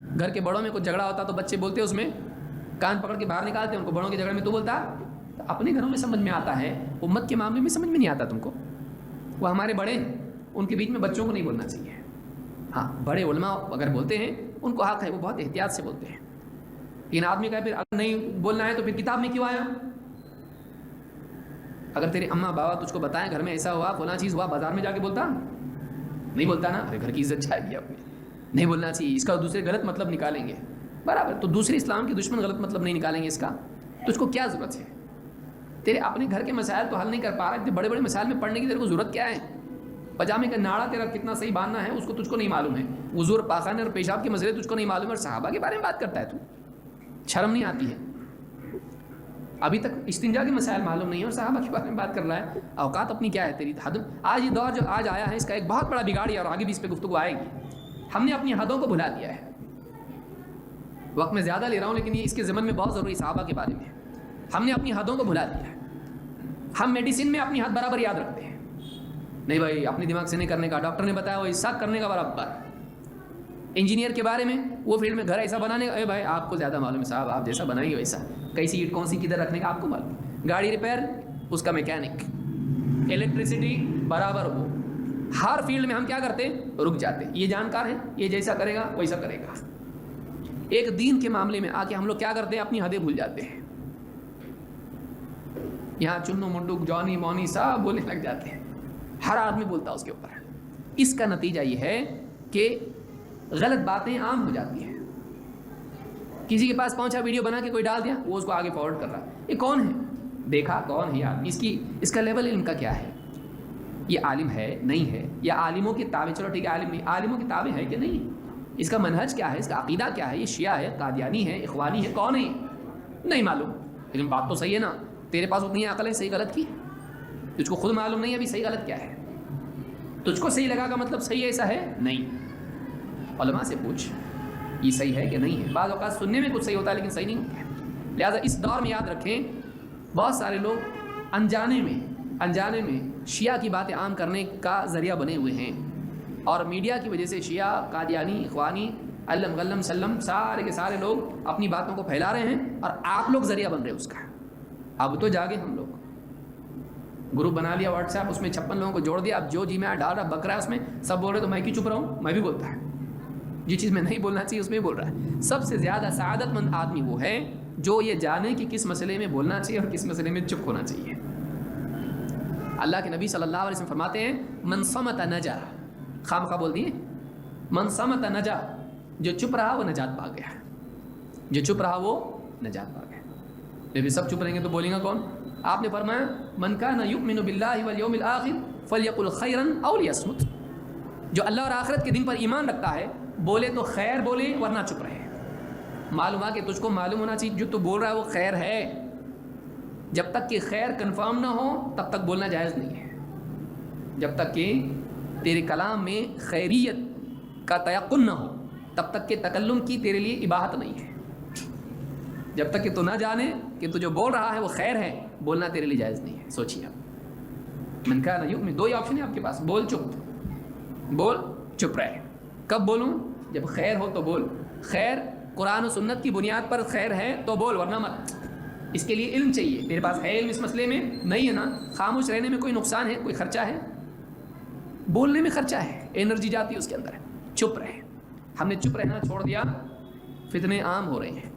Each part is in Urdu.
گھر کے بڑوں میں کچھ جھگڑا ہوتا تو بچے بولتے اس میں کان پکڑ کے باہر نکالتے ان کو، بڑوں کے جھگڑے میں تو بولتا. تو اپنے گھروں میں سمجھ میں آتا ہے، امت کے معاملے میں سمجھ میں نہیں آتا تم کو. وہ ہمارے بڑے ہیں، ان کے بیچ میں بچوں کو نہیں بولنا چاہیے. ہاں بڑے علماء اگر بولتے ہیں ان کو حق ہے، وہ بہت احتیاط سے بولتے ہیں. لیکن آدمی کہے پھر اگر نہیں بولنا ہے تو پھر کتاب میں کیوں آیا؟ اگر تیرے اماں بابا تجھ کو بتائیں گھر میں ایسا ہوا فلاں چیز ہوا، بازار میں جا کے بولتا نہیں بولتا نا، ارے گھر کی عزت جائے گی اپنی. نہیں بولنا چاہیے، اس کا دوسرے غلط مطلب نکالیں گے. برابر، تو دوسرے اسلام کے دشمن غلط مطلب نہیں نکالیں گے اس کا. تجھ کو کیا ضرورت ہے؟ تیرے اپنے گھر کے مسائل تو حل نہیں کر پا رہا، اتنے بڑے بڑے مسائل میں پڑھنے کی تیرے کو ضرورت کیا ہے؟ پجامے کا ناڑا تیرا کتنا صحیح باندھنا ہے اس کو تجھ کو نہیں معلوم ہے. وضو اور پاخانے اور پیشاب کے مسئلے تجھ کو نہیں معلوم ہے، اور صحابہ کے بارے میں بات کرتا ہے تو شرم نہیں آتی ہے؟ ابھی تک استنجا کے مسائل معلوم نہیں ہے اور صحابہ کے بارے میں بات کر رہا ہے. اوقات اپنی کیا ہے تیری حد؟ آج یہ دور جو آج آیا ہے اس کا ایک بہت بڑا بگاڑ ہے، اور آگے بھی اس پہ گفتگو آئے گی. ہم نے اپنی حدوں کو بھلا دیا ہے. وقت میں زیادہ لے رہا ہوں لیکن یہ اس کے ضمن میں بہت ضروری صحابہ کے بارے میں. ہم نے اپنی حدوں کو بھلا دیا ہے. ہم میڈیسن میں اپنی حد برابر یاد رکھتے ہیں. نہیں بھائی اپنے دماغ سے نہیں کرنے کا، ڈاکٹر نے بتایا وہ حصہ کرنے کا برابر. انجینئر کے بارے میں وہ فیلڈ میں گھر ایسا بنانے کا، اے بھائی آپ کو زیادہ معلوم ہے صاحب، آپ جیسا بنائیں گے ویسا. کیسی ایٹ کون سی کدھر رکھنے کا آپ کو معلوم. گاڑی ریپیئر اس کا میکینک، الیکٹریسٹی برابر ہو. ہر فیلڈ میں ہم کیا کرتے ہیں؟ رک جاتے. یہ جانکار ہے، یہ جیسا کرے گا ویسا کرے گا. ایک دین کے معاملے میں آ کے ہم لوگ کیا کرتے ہیں؟ اپنی حدیں بھول جاتے ہیں. یہاں چنو منڈو جانی مونی سب بولنے لگ جاتے ہیں، ہر آدمی بولتا ہے اس کے اوپر. اس کا نتیجہ یہ ہے کہ غلط باتیں عام ہو جاتی ہیں. کسی کے پاس پہنچا، ویڈیو بنا کے کوئی ڈال دیا، وہ اس کو آگے فارورڈ کر رہا ہے. یہ کون ہے؟ دیکھا کون ہے آدمی، اس کا لیول علم کا کیا ہے؟ یہ عالم ہے نہیں ہے؟ یا عالموں کی تابع؟ چلو ٹھیک ہے عالم نہیں، عالموں کی تابع ہے کہ نہیں؟ اس کا منہج کیا ہے؟ اس کا عقیدہ کیا ہے؟ یہ شیعہ ہے، قادیانی ہے، اخوانی ہے، کون ہے؟ نہیں معلوم. لیکن بات تو صحیح ہے نا، تیرے پاس اتنی عقل ہے صحیح غلط کی؟ تجھ کو خود معلوم نہیں ہے ابھی صحیح غلط کیا ہے. تجھ کو صحیح لگا کا مطلب صحیح ایسا ہے نہیں. علماء سے پوچھ یہ صحیح ہے کہ نہیں ہے. بعض اوقات سننے میں کچھ صحیح ہوتا ہے لیکن صحیح نہیں ہوتا ہے. لہٰذا اس دور میں یاد رکھیں بہت سارے لوگ انجانے میں شیعہ کی باتیں عام کرنے کا ذریعہ بنے ہوئے ہیں، اور میڈیا کی وجہ سے شیعہ، قادیانی، اخوانی، علم غلم سلم سارے کے سارے لوگ اپنی باتوں کو پھیلا رہے ہیں، اور آپ لوگ ذریعہ بن رہے ہیں اس کا. اب تو جاگے ہم لوگ. گروپ بنا لیا واٹس ایپ، اس میں 56 لوگوں کو جوڑ دیا. اب جو جی میں ڈال رہا بک رہا ہے اس میں، سب بول رہے تو میں کیوں چپ رہا ہوں؟ میں بھی بولتا ہے. جس چیز میں نہیں بولنا چاہیے اس میں بول رہا ہے. سب سے زیادہ سعادت مند آدمی وہ ہے جو یہ جانے کہ کس مسئلے میں بولنا چاہیے اور کس مسئلے میں چپ ہونا چاہیے. اللہ کے نبی صلی اللہ علیہ وسلم فرماتے ہیں من صمت نجا. خام خواہ بول دیے من صمت نجا، جو چپ رہا وہ نجات پا گیا. جو چپ رہا وہ نجات پا گیا. لیکن سب چپ رہیں گے تو بولیں گا کون؟ آپ نے فرمایا من کان یؤمن باللہ والیوم الآخر فلیقل خیرا او لیصمت. جو اللہ اور آخرت کے دن پر ایمان رکھتا ہے بولے تو خیر بولے ورنہ چپ رہے. معلوم ہے کہ تجھ کو معلوم ہونا چاہیے جو تو بول رہا ہے وہ خیر ہے. جب تک کہ خیر کنفرم نہ ہو تب تک بولنا جائز نہیں ہے. جب تک کہ تیرے کلام میں خیریت کا تیقن نہ ہو تب تک کہ تکلم کی تیرے لیے اباحت نہیں ہے. جب تک کہ تو نہ جانے کہ تو جو بول رہا ہے وہ خیر ہے، بولنا تیرے لیے جائز نہیں ہے. سوچیے آپ من کان یؤمن، دو ہی آپشن ہے آپ کے پاس، بول چپ رہے. کب بولوں؟ جب خیر ہو تو بول. خیر قرآن و سنت کی بنیاد پر خیر ہے تو بول ورنہ مت. اس کے لیے علم چاہیے. میرے پاس ہے علم اس مسئلے میں نہیں ہے نا. خاموش رہنے میں کوئی نقصان ہے؟ کوئی خرچہ ہے؟ بولنے میں خرچہ ہے، انرجی جاتی ہے اس کے اندر. چپ رہے. ہم نے چپ رہنا چھوڑ دیا، فتنے عام ہو رہے ہیں.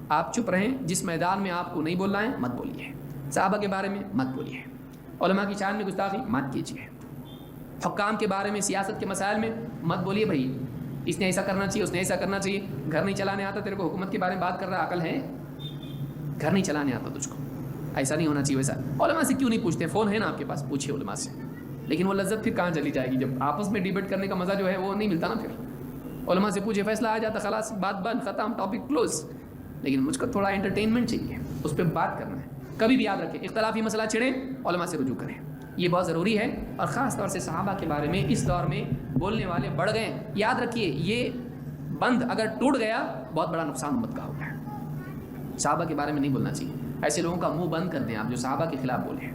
آپ چپ رہیں. جس میدان میں آپ کو نہیں بولنا ہے مت بولیے. صحابہ کے بارے میں مت بولیے. علماء کی شان میں گستاخی مت کیجیے. حکام کے بارے میں، سیاست کے مسائل میں مت بولیے بھائی اس نے ایسا کرنا چاہیے، اس نے ایسا کرنا چاہیے. گھر نہیں چلانے آتا تیرے کو، حکومت کے بارے میں بات کر رہا، عقل ہے؟ گھر نہیں چلانے آتا تجھ کو، ایسا نہیں ہونا چاہیے ویسا. علماء سے کیوں نہیں پوچھتے؟ فون ہے نا آپ کے پاس، پوچھیے علماء سے. لیکن وہ لذت پھر کہاں چلی جائے گی جب آپس میں ڈیبیٹ کرنے کا مزہ جو ہے وہ نہیں ملتا نا. پھر علماء سے پوچھے، فیصلہ آ جاتا، خلاص بات بند، ختم، ٹاپک کلوز. لیکن مجھ کو تھوڑا انٹرٹینمنٹ چاہیے، اس پہ بات کرنا ہے. کبھی بھی یاد رکھیں اختلافی مسئلہ چھڑیں علماء سے رجوع کریں، یہ بہت ضروری ہے. اور خاص طور سے صحابہ کے بارے میں اس دور میں بولنے والے بڑھ گئے. یاد رکھیے یہ بند اگر ٹوٹ گیا بہت بڑا نقصان امت کا ہو گیا. صحابہ کے بارے میں نہیں بولنا چاہیے. ایسے لوگوں کا منہ بند کر دیں آپ جو صحابہ کے خلاف بولے ہیں،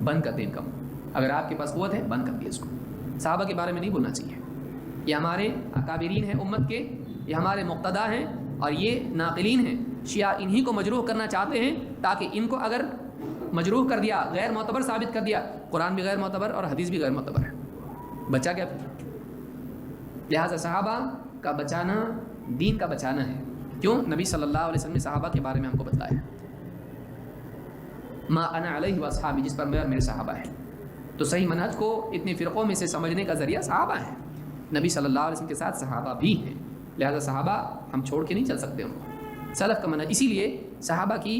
بند کر دیں ان کا منہ. اگر آپ کے پاس قوت ہے بند کر دیے اس کو. صحابہ کے بارے میں نہیں بولنا چاہیے. یہ ہمارے اکابرین ہیں امت کے، یہ ہمارے مقتدا ہیں اور یہ ناقلین ہیں. شیعہ انہی کو مجروح کرنا چاہتے ہیں تاکہ ان کو اگر مجروح کر دیا، غیر معتبر ثابت کر دیا، قرآن بھی غیر معتبر اور حدیث بھی غیر معتبر ہے، بچا کیا پھر؟ لہٰذا صحابہ کا بچانا دین کا بچانا ہے. کیوں؟ نبی صلی اللہ علیہ وسلم نے صحابہ کے بارے میں ہم کو بتلایا ما انا علیہ واصحابی، جس پر میں اور میرے صحابہ ہیں. تو صحیح منہج کو اتنے فرقوں میں سے سمجھنے کا ذریعہ صحابہ ہیں. نبی صلی اللہ علیہ وسلم کے ساتھ صحابہ بھی ہیں، لہذا صحابہ ہم چھوڑ کے نہیں چل سکتے ان کو. سلف کا منہج، اسی لیے صحابہ کی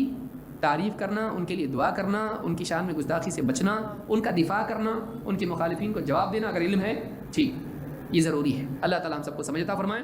تعریف کرنا، ان کے لیے دعا کرنا، ان کی شان میں گستاخی سے بچنا، ان کا دفاع کرنا، ان کے مخالفین کو جواب دینا اگر علم ہے ٹھیک، یہ ضروری ہے. اللہ تعالیٰ ہم سب کو سمجھ عطا فرمائے.